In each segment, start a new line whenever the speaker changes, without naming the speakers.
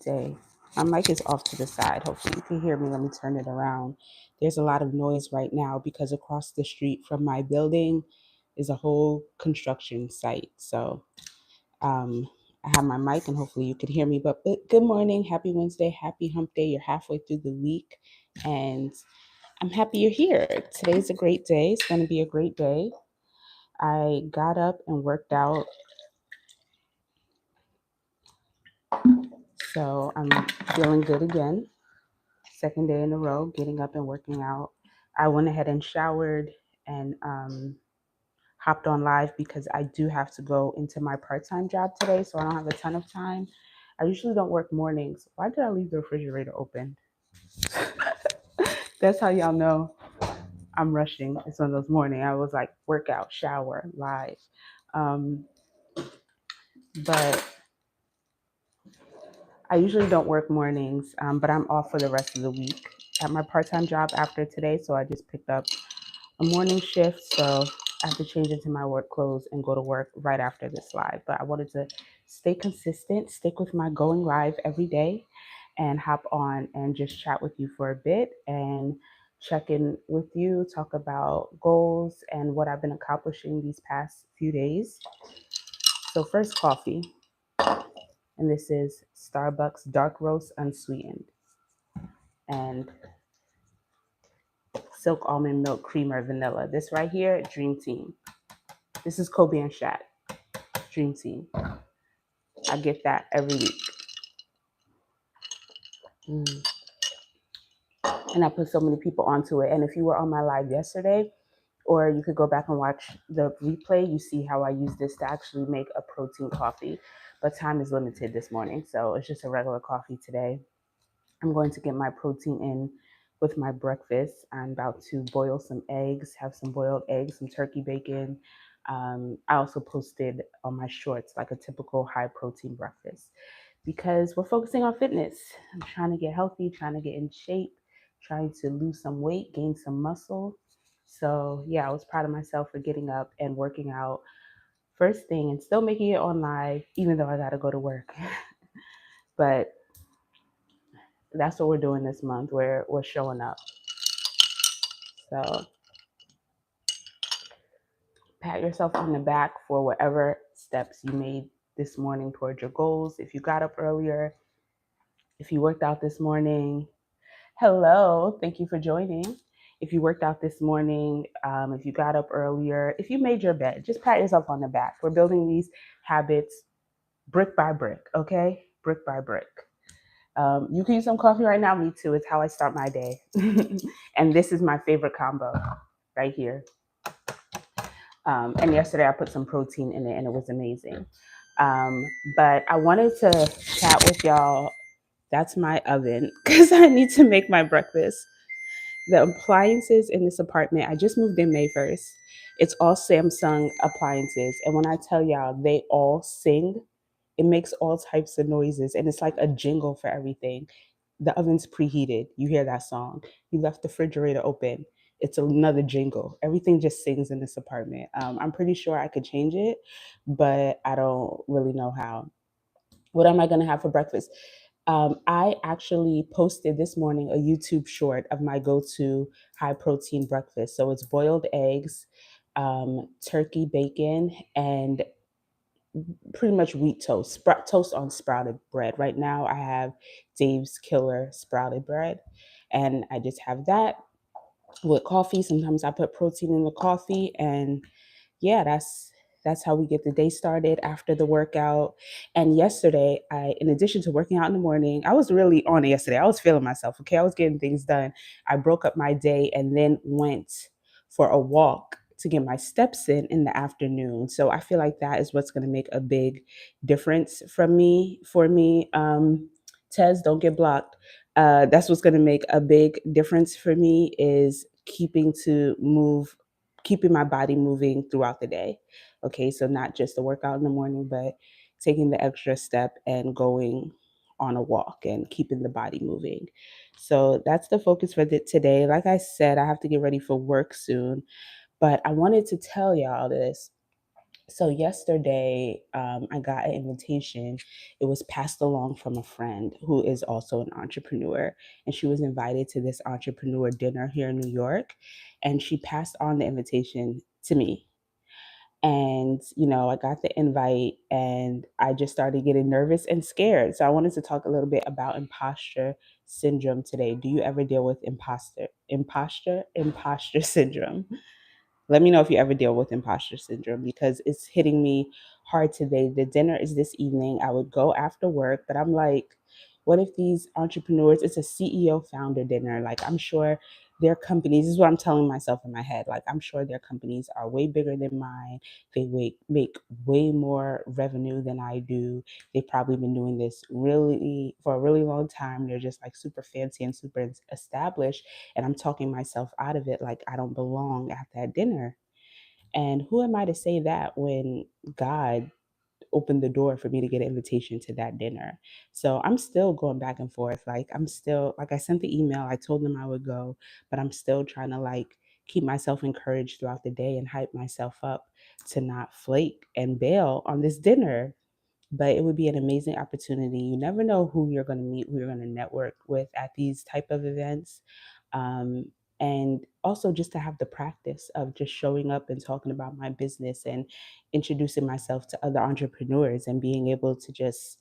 day. My mic is off to the side. Hopefully you can hear me. Let me turn it around. There's a lot of noise right now because across the street from my building is a whole construction site. So I have my mic and hopefully you could hear me. But good morning, happy Wednesday, happy hump day. You're halfway through the week and I'm happy you're here. Today's a great day. It's going to be a great day. I got up and worked out. So I'm feeling good again. Second day in a row, getting up and working out. I went ahead and showered and hopped on live because I do have to go into my part-time job today, so I don't have a ton of time. I usually don't work mornings. Why did I leave the refrigerator open? That's how y'all know I'm rushing. It's one of those mornings. I was like workout, shower, live. But I usually don't work mornings, but I'm off for the rest of the week at my part-time job after today. So I just picked up a morning shift. So I have to change into my work clothes and go to work right after this live. But I wanted to stay consistent, stick with my going live every day and hop on and just chat with you for a bit and check in with you, talk about goals and what I've been accomplishing these past few days. So first, coffee. And this is Starbucks Dark Roast Unsweetened and Silk Almond Milk Creamer Vanilla. This right here, Dream Team. This is Kobe and Shaq, Dream Team. I get that every week. And I put so many people onto it. And if you were on my live yesterday, or you could go back and watch the replay, you see how I use this to actually make a protein coffee. But time is limited this morning, so it's just a regular coffee today. I'm going to get my protein in with my breakfast. I'm about to boil some eggs, have some boiled eggs, some turkey bacon. I also posted on my shorts like a typical high protein breakfast because we're focusing on fitness. I'm trying to get healthy, trying to get in shape, trying to lose some weight, gain some muscle. So yeah, I was proud of myself for getting up and working out first thing and still making it on live, even though I got to go to work. But that's what we're doing this month. We're showing up. So pat yourself on the back for whatever steps you made this morning towards your goals. If you got up earlier, if you worked out this morning, hello, thank you for joining. If you worked out this morning, if you got up earlier, if you made your bed, just pat yourself on the back. We're building these habits brick by brick, okay? Brick by brick. You can use some coffee right now. Me too. It's how I start my day. And this is my favorite combo right here. And yesterday I put some protein in it and it was amazing. But I wanted to chat with y'all. That's my oven because I need to make my breakfast. The appliances in this apartment, I just moved in May 1st. It's all Samsung appliances. And when I tell y'all, they all sing. It makes all types of noises and it's like a jingle for everything. The oven's preheated. You hear that song. You left the refrigerator open. It's another jingle. Everything just sings in this apartment. I'm pretty sure I could change it, but I don't really know how. What am I going to have for breakfast? I actually posted this morning a YouTube short of my go-to high protein breakfast. So it's boiled eggs, turkey bacon, and pretty much wheat toast, toast on sprouted bread. Right now I have Dave's Killer sprouted bread and I just have that with coffee. Sometimes I put protein in the coffee and yeah, that's how we get the day started after the workout. And yesterday, in addition to working out in the morning, I was really on it yesterday. I was feeling myself. Okay, I was getting things done. I broke up my day and then went for a walk to get my steps in the afternoon. So I feel like that is what's going to make a big difference for me. Tez, don't get blocked. That's what's going to make a big difference for me is keeping my body moving throughout the day. Okay, so not just the workout in the morning, but taking the extra step and going on a walk and keeping the body moving. So that's the focus for today. Like I said, I have to get ready for work soon, but I wanted to tell y'all this. So yesterday, I got an invitation. It was passed along from a friend who is also an entrepreneur, and she was invited to this entrepreneur dinner here in New York, and she passed on the invitation to me. And I got the invite, and I just started getting nervous and scared. So I wanted to talk a little bit about imposter syndrome today. Do you ever deal with imposter syndrome? Let me know if you ever deal with imposter syndrome, because it's hitting me hard today. The dinner is this evening. I would go after work, but I'm like, what if these entrepreneurs, it's a CEO founder dinner. Like, I'm sure their companies, this is what I'm telling myself in my head. Like, I'm sure their companies are way bigger than mine. They make way more revenue than I do. They've probably been doing this really for a really long time. They're just like super fancy and super established. And I'm talking myself out of it, like I don't belong at that dinner. And who am I to say that when God opened the door for me to get an invitation to that dinner? So I'm still going back and forth. Like, I'm still, like, I sent the email, I told them I would go, but I'm still trying to like keep myself encouraged throughout the day and hype myself up to not flake and bail on this dinner. But it would be an amazing opportunity. You never know who you're going to meet, who you're going to network with at these type of events. um, and also just to have the practice of just showing up and talking about my business and introducing myself to other entrepreneurs and being able to just,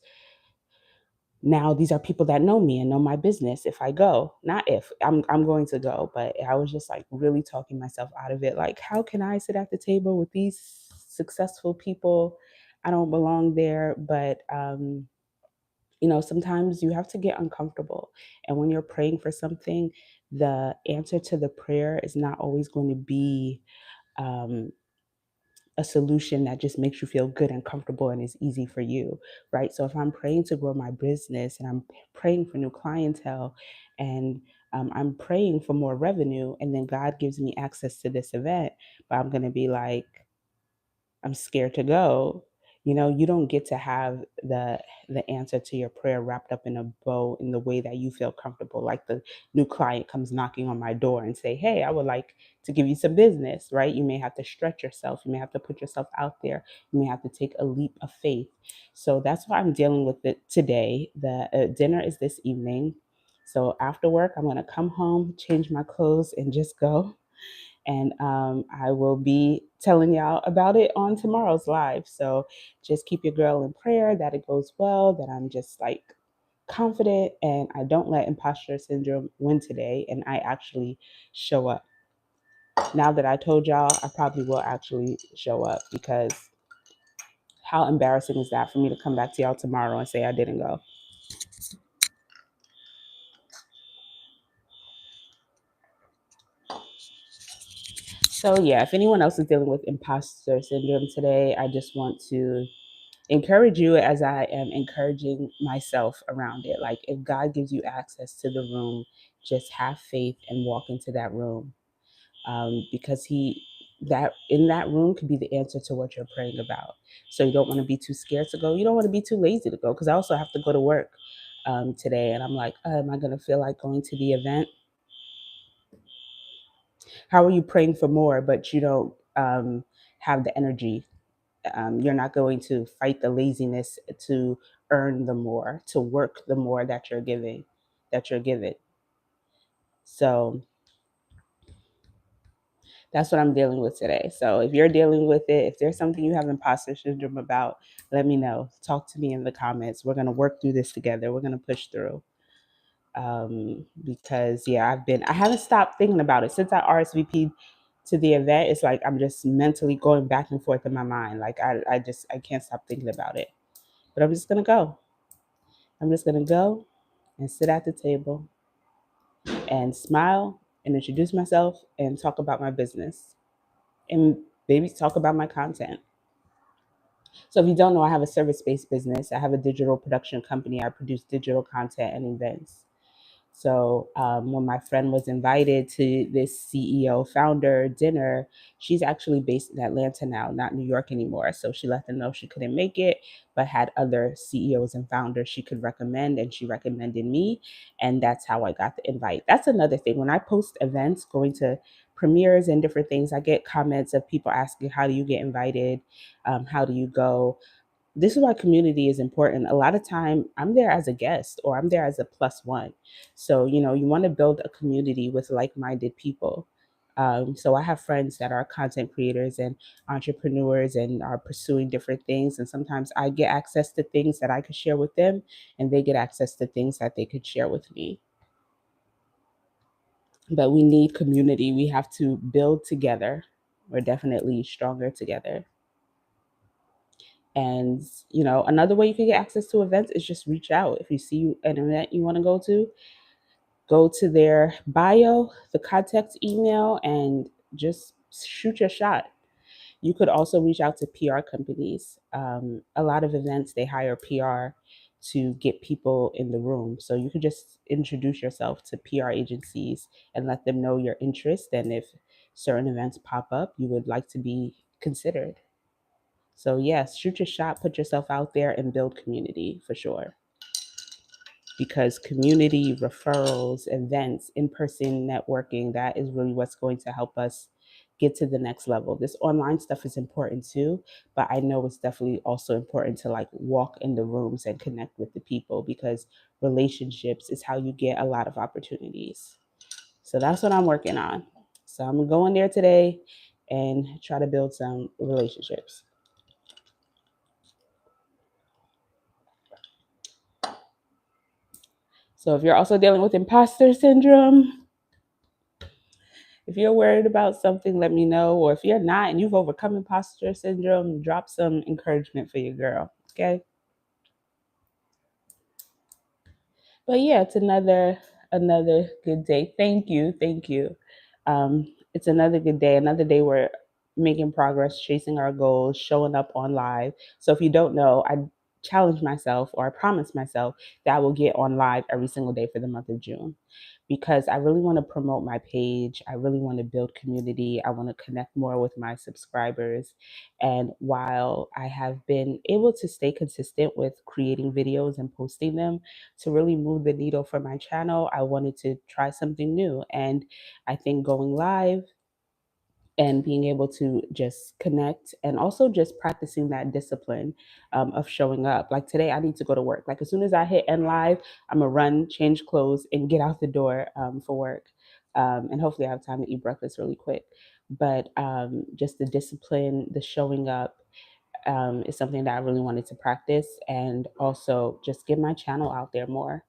now these are people that know me and know my business. If I go, not if, I'm going to go, but I was just like really talking myself out of it. Like, how can I sit at the table with these successful people? I don't belong there. But sometimes you have to get uncomfortable. And when you're praying for something, the answer to the prayer is not always going to be um, a solution that just makes you feel good and comfortable and is easy for you, right? So if I'm praying to grow my business and I'm praying for new clientele, and I'm praying for more revenue, and then God gives me access to this event, but I'm going to be like, I'm scared to go. You don't get to have the answer to your prayer wrapped up in a bow in the way that you feel comfortable. Like, the new client comes knocking on my door and say, "Hey, I would like to give you some business," right? You may have to stretch yourself. You may have to put yourself out there. You may have to take a leap of faith. So that's why I'm dealing with it today. The dinner is this evening. So after work, I'm going to come home, change my clothes, and just go. And I will be telling y'all about it on tomorrow's live. So just keep your girl in prayer that it goes well, that I'm just like confident and I don't let imposter syndrome win today, and I actually show up. Now that I told y'all, I probably will actually show up, because how embarrassing is that for me to come back to y'all tomorrow and say I didn't go? So yeah, if anyone else is dealing with imposter syndrome today, I just want to encourage you as I am encouraging myself around it. Like, if God gives you access to the room, just have faith and walk into that room, because that in that room could be the answer to what you're praying about. So you don't want to be too scared to go. You don't want to be too lazy to go, because I also have to go to work today, and I'm like, am I going to feel like going to the event? How are you praying for more, but you don't have the energy? You're not going to fight the laziness to earn the more, to work the more that you're given. So that's what I'm dealing with today. So if you're dealing with it, if there's something you have imposter syndrome about, let me know. Talk to me in the comments. We're going to work through this together. We're going to push through. Because yeah, I haven't stopped thinking about it since I RSVP'd to the event. It's like I'm just mentally going back and forth in my mind. Like, I can't stop thinking about it. But I'm just gonna go. I'm just gonna go and sit at the table and smile and introduce myself and talk about my business and maybe talk about my content. So if you don't know, I have a service-based business. I have a digital production company. I produce digital content and events. So when my friend was invited to this CEO founder dinner, she's actually based in Atlanta now, not New York anymore. So she let them know she couldn't make it, but had other CEOs and founders she could recommend, and she recommended me. And that's how I got the invite. That's another thing. When I post events, going to premieres and different things, I get comments of people asking, how do you get invited? How do you go? This is why community is important. A lot of time I'm there as a guest or I'm there as a plus one. So, you want to build a community with like-minded people. So I have friends that are content creators and entrepreneurs and are pursuing different things. And sometimes I get access to things that I could share with them, and they get access to things that they could share with me. But we need community. We have to build together. We're definitely stronger together. And another way you can get access to events is just reach out. If you see an event you want to go to their bio, the contact email, and just shoot your shot. You could also reach out to PR companies. A lot of events, they hire PR to get people in the room. So you could just introduce yourself to PR agencies and let them know your interest. And if certain events pop up, you would like to be considered. So yes, shoot your shot, put yourself out there, and build community for sure. Because community, referrals, events, in-person networking, that is really what's going to help us get to the next level. This online stuff is important too, but I know it's definitely also important to walk in the rooms and connect with the people, because relationships is how you get a lot of opportunities. So that's what I'm working on. So I'm going there today and try to build some relationships. So if you're also dealing with imposter syndrome, if you're worried about something, let me know. Or if you're not and you've overcome imposter syndrome, drop some encouragement for your girl. Okay. But yeah, it's another good day. Thank you. Thank you. It's another good day. Another day we're making progress, chasing our goals, showing up on live. So if you don't know, I challenge myself, or I promise myself, that I will get on live every single day for the month of June, because I really want to promote my page. I really want to build community. I want to connect more with my subscribers. And while I have been able to stay consistent with creating videos and posting them to really move the needle for my channel, I wanted to try something new. And I think going live and being able to just connect, and also just practicing that discipline of showing up. Like today, I need to go to work. Like as soon as I hit end live, I'm gonna run, change clothes, and get out the door for work. And hopefully, I have time to eat breakfast really quick. But just the discipline, the showing up, is something that I really wanted to practice, and also just get my channel out there more.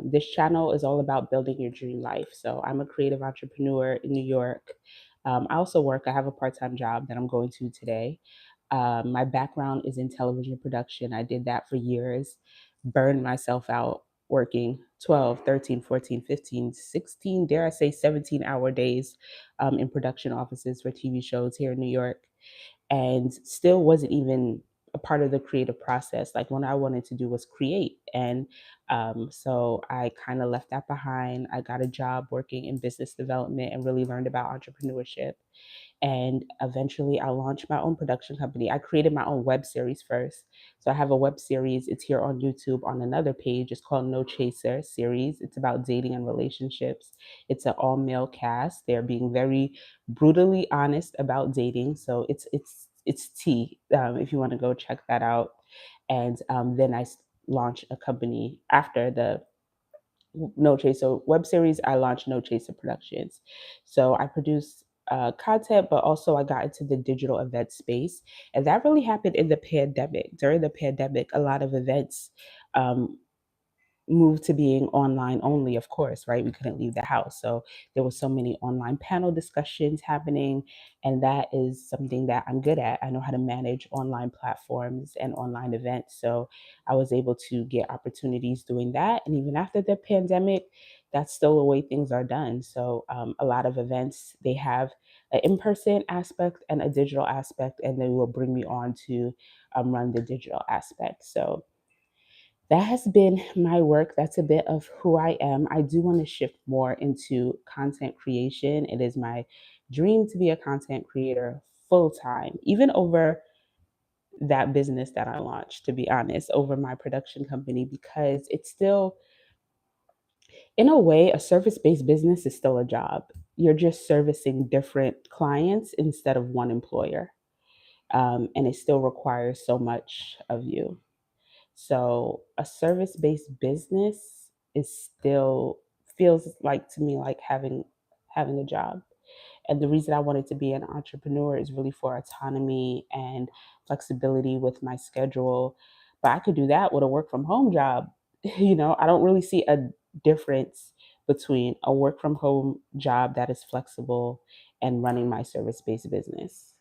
This channel is all about building your dream life. So I'm a creative entrepreneur in New York. I also work, I have a part time job that I'm going to today. My background is in television production. I did that for years, burned myself out working 12, 13, 14, 15, 16, dare I say 17-hour days in production offices for TV shows here in New York, and still wasn't even a part of the creative process. Like what I wanted to do was create. And so I kind of left that behind. I got a job working in business development and really learned about entrepreneurship. And eventually I launched my own production company. I created my own web series first. So I have a web series. It's here on YouTube on another page. It's called No Chaser series. It's about dating and relationships. It's an all male cast. They're being very brutally honest about dating. So it's tea, if you want to go check that out. And then I launched a company after the No Chaser web series. I launched No Chaser Productions. So I produce content, but also I got into the digital event space. And that really happened in the pandemic. During the pandemic, a lot of events um, moved to being online only, of course, right? We couldn't leave the house. So there were so many online panel discussions happening. And that is something that I'm good at. I know how to manage online platforms and online events. So I was able to get opportunities doing that. And even after the pandemic, that's still the way things are done. So a lot of events, they have an in-person aspect and a digital aspect, and they will bring me on to run the digital aspect. So that has been my work. That's a bit of who I am. I do want to shift more into content creation. It is my dream to be a content creator full time, even over that business that I launched, to be honest, over my production company, because it's still, in a way, a service based business is still a job. you're just servicing different clients instead of one employer. And it still requires so much of you. So a service-based business is still feels like to me like having a job. And the reason I wanted to be an entrepreneur is really for autonomy and flexibility with my schedule. But I could do that with a work from home job. I don't really see a difference between a work from home job that is flexible and running my service based business.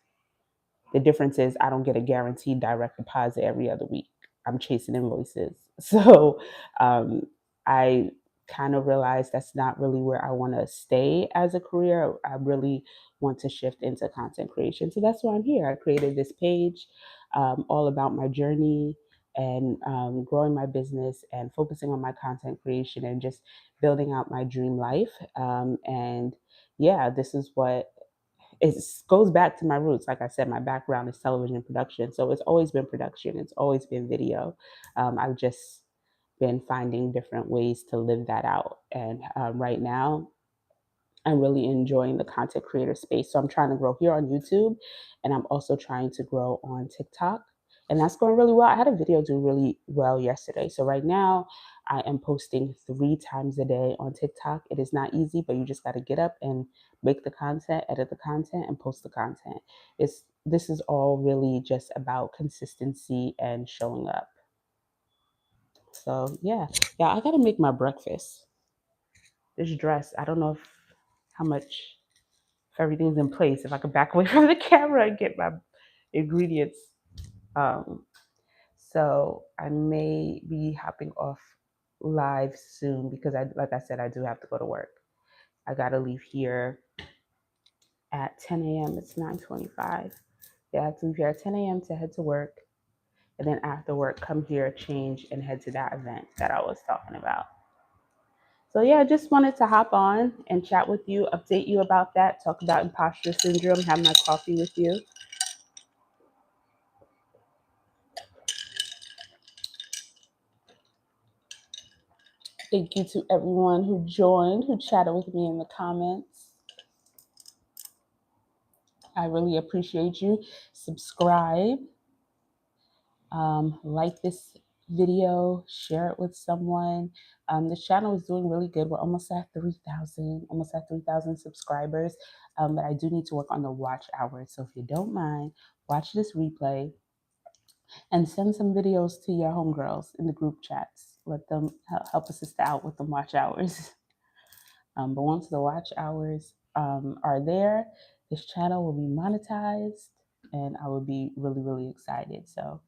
The difference is I don't get a guaranteed direct deposit every other week. I'm chasing invoices. So um, I kind of realized that's not really where I want to stay as a career. I really want to shift into content creation. So that's why I'm here. I created this page all about my journey and growing my business and focusing on my content creation and just building out my dream life. And yeah, this is what it goes back to my roots. Like I said, my background is television production. So it's always been production, it's always been video. I've just been finding different ways to live that out. And right now, I'm really enjoying the content creator space. So I'm trying to grow here on YouTube, and I'm also trying to grow on TikTok. And that's going really well. I had a video do really well yesterday. So right now, I am posting 3 times a day on TikTok. It is not easy, but you just got to get up and make the content, edit the content, and post the content. This is all really just about consistency and showing up. So yeah, I gotta make my breakfast. This dress, I don't know how much if everything's in place, if I could back away from the camera and get my ingredients. Um, so I may be hopping off live soon because like I said, I do have to go to work. I gotta leave here at 10 a.m. It's 9:25. Yeah, I have to leave here at 10 a.m. to head to work. And then after work, come here, change, and head to that event that I was talking about. So yeah, I just wanted to hop on and chat with you, update you about that, talk about imposter syndrome, have my coffee with you. Thank you to everyone who joined, who chatted with me in the comments. I really appreciate you. Subscribe, like this video, share it with someone. This channel is doing really good. We're almost at 3,000, almost at 3,000 subscribers. But I do need to work on the watch hours. So if you don't mind, watch this replay and send some videos to your homegirls in the group chats. Let them help a sister out with the watch hours. But once the watch hours are there, this channel will be monetized and I will be really, really excited. So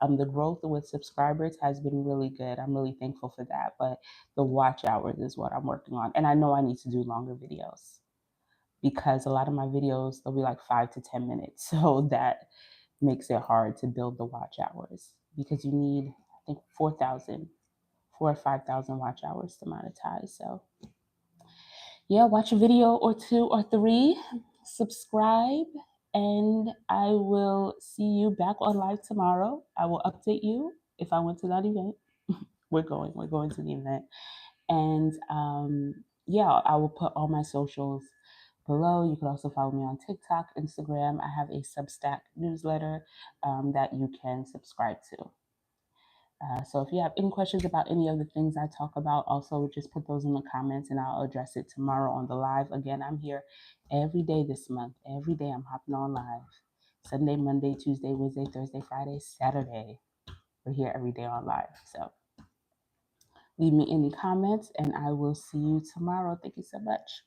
the growth with subscribers has been really good. I'm really thankful for that. But the watch hours is what I'm working on. And I know I need to do longer videos because a lot of my videos, they'll be like 5 to 10 minutes. So that makes it hard to build the watch hours because you need, I think, 4 or 5,000 watch hours to monetize. So yeah, watch a video or 2 or 3, subscribe, and I will see you back on live tomorrow. I will update you if I went to that event. We're going to the event. And yeah, I will put all my socials below. You can also follow me on TikTok, Instagram. I have a Substack newsletter that you can subscribe to. So if you have any questions about any of the things I talk about, also just put those in the comments and I'll address it tomorrow on the live. Again, I'm here every day this month. Every day I'm hopping on live. Sunday, Monday, Tuesday, Wednesday, Thursday, Friday, Saturday. We're here every day on live. So leave me any comments and I will see you tomorrow. Thank you so much.